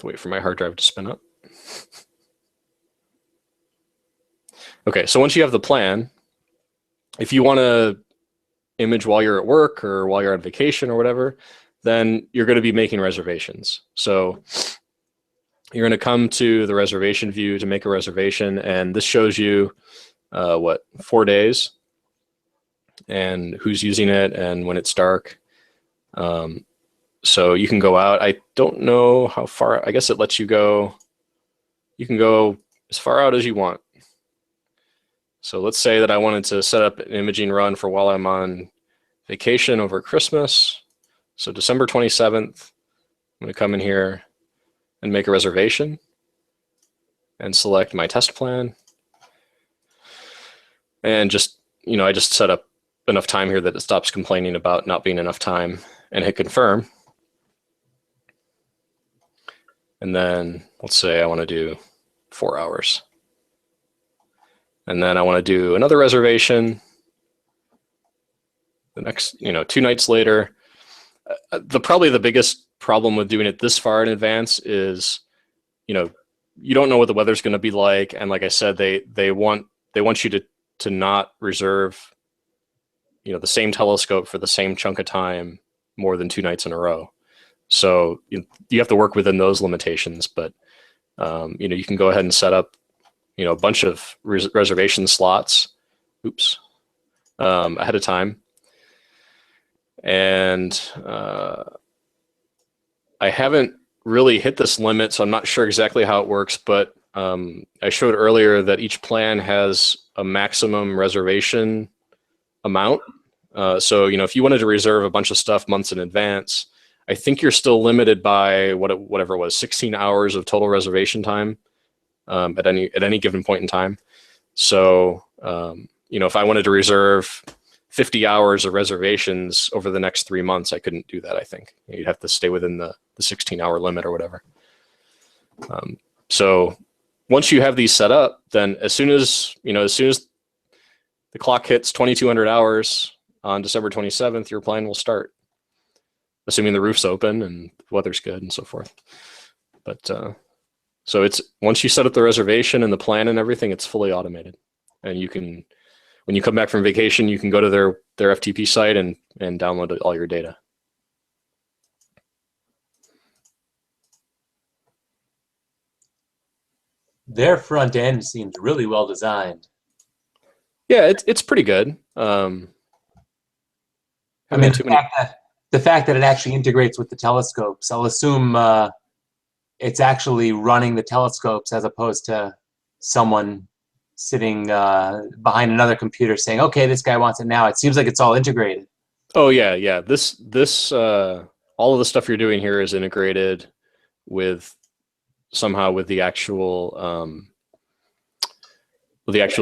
wait for my hard drive to spin up. Okay, so once you have the plan, if you want to image while you're at work or while you're on vacation or whatever, then you're going to be making reservations. So you're going to come to the reservation view to make a reservation, and this shows you 4 days and who's using it and when it's dark. So you can go out. I don't know how far. I guess it lets you go. You can go as far out as you want. So let's say that I wanted to set up an imaging run for while I'm on vacation over Christmas. So December 27th, I'm going to come in here and make a reservation and select my test plan. And just, you know, I just set up enough time here that it stops complaining about not being enough time, and hit confirm. And then let's say I want to do 4 hours. And then I want to do another reservation the next, 2 nights later. Probably the biggest problem with doing it this far in advance is, you don't know what the weather's going to be like. And like I said, they want you to not reserve, the same telescope for the same chunk of time more than 2 nights in a row. So you have to work within those limitations, but you can go ahead and set up, a bunch of reservation slots, ahead of time. And I haven't really hit this limit, so I'm not sure exactly how it works, but I showed earlier that each plan has a maximum reservation amount. So, you know, if you wanted to reserve a bunch of stuff months in advance, I think you're still limited by whatever it was, 16 hours of total reservation time at any given point in time. So, you know, if I wanted to reserve 50 hours of reservations over the next 3 months, I couldn't do that. I think you'd have to stay within the 16-hour limit or whatever. So once you have these set up, then as soon as the clock hits 2,200 hours on December 27th, your plan will start, assuming the roof's open and the weather's good and so forth. But so it's, once you set up the reservation and the plan and everything, it's fully automated. And you can, when you come back from vacation, you can go to their FTP site and download all your data. Their front end seems really well designed. Yeah, it's pretty good. I mean, the fact that it actually integrates with the telescopes, I'll assume it's actually running the telescopes as opposed to someone sitting behind another computer saying, okay, this guy wants it now. It seems like it's all integrated. Oh yeah, yeah. This all of the stuff you're doing here is integrated with somehow with the actual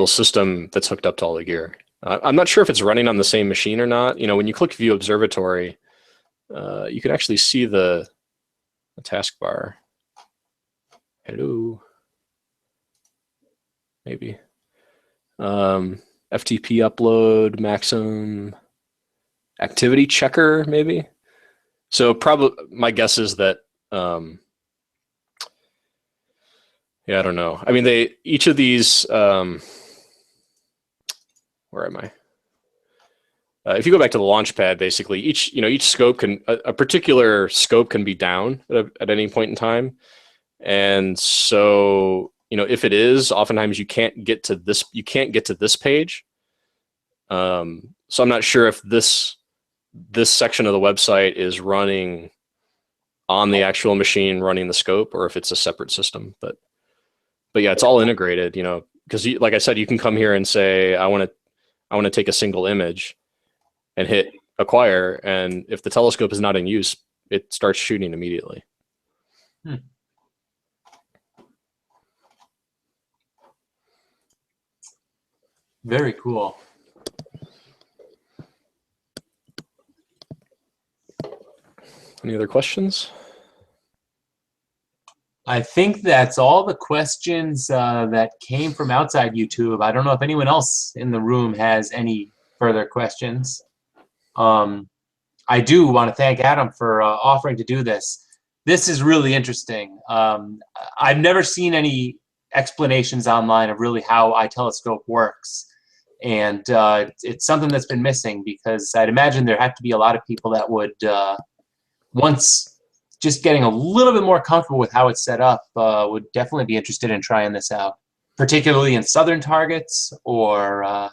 system that's hooked up to all the gear. I'm not sure if it's running on the same machine or not. You know, when you click View Observatory, you can actually see the taskbar. Hello. Maybe. FTP upload, maximum activity checker, maybe. So probably my guess is that, yeah, I don't know. I mean, each of these, where am I? If you go back to the launch pad, basically each scope can, a particular scope can be down at any point in time. And so, you know, if it is, oftentimes you can't get to this page. So I'm not sure if this section of the website is running on the actual machine running the scope, or if it's a separate system. But yeah, it's all integrated, you know, because like I said, you can come here and say, I want to take a single image and hit acquire. And if the telescope is not in use, it starts shooting immediately. Very cool. Any other questions? I think that's all the questions that came from outside YouTube. I don't know if anyone else in the room has any further questions. I do want to thank Adam for offering to do this. This is really interesting. I've never seen any explanations online of really how iTelescope works. And it's something that's been missing, because I'd imagine there have to be a lot of people that would, once just getting a little bit more comfortable with how it's set up, would definitely be interested in trying this out, particularly in southern targets, or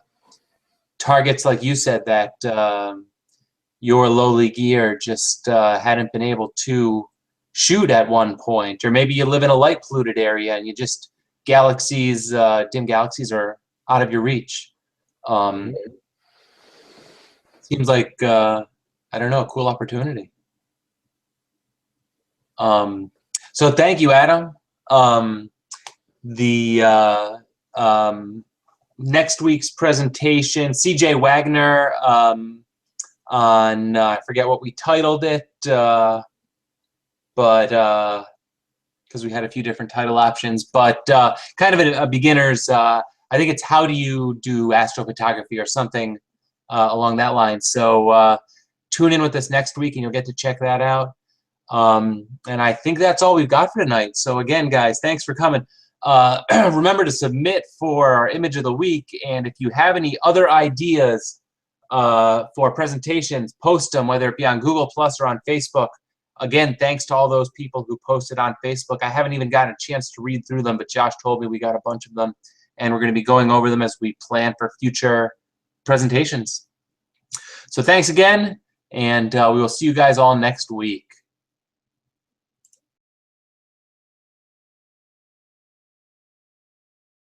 targets like you said that your lowly gear just hadn't been able to shoot at one point. Or maybe you live in a light polluted area and you just galaxies, dim galaxies are out of your reach. Seems like, I don't know, a cool opportunity. So thank you, Adam. Next week's presentation, CJ Wagner, on, I forget what we titled it, but because we had a few different title options, but kind of a beginner's, I think it's how do you do astrophotography or something along that line. So tune in with us next week and you'll get to check that out. And I think that's all we've got for tonight. So again, guys, thanks for coming. Remember to submit for our image of the week, and if you have any other ideas for presentations, post them, whether it be on Google Plus or on Facebook. Again, thanks to all those people who posted on Facebook. I haven't even gotten a chance to read through them, but Josh told me we got a bunch of them, and we're going to be going over them as we plan for future presentations. So thanks again, and we will see you guys all next week.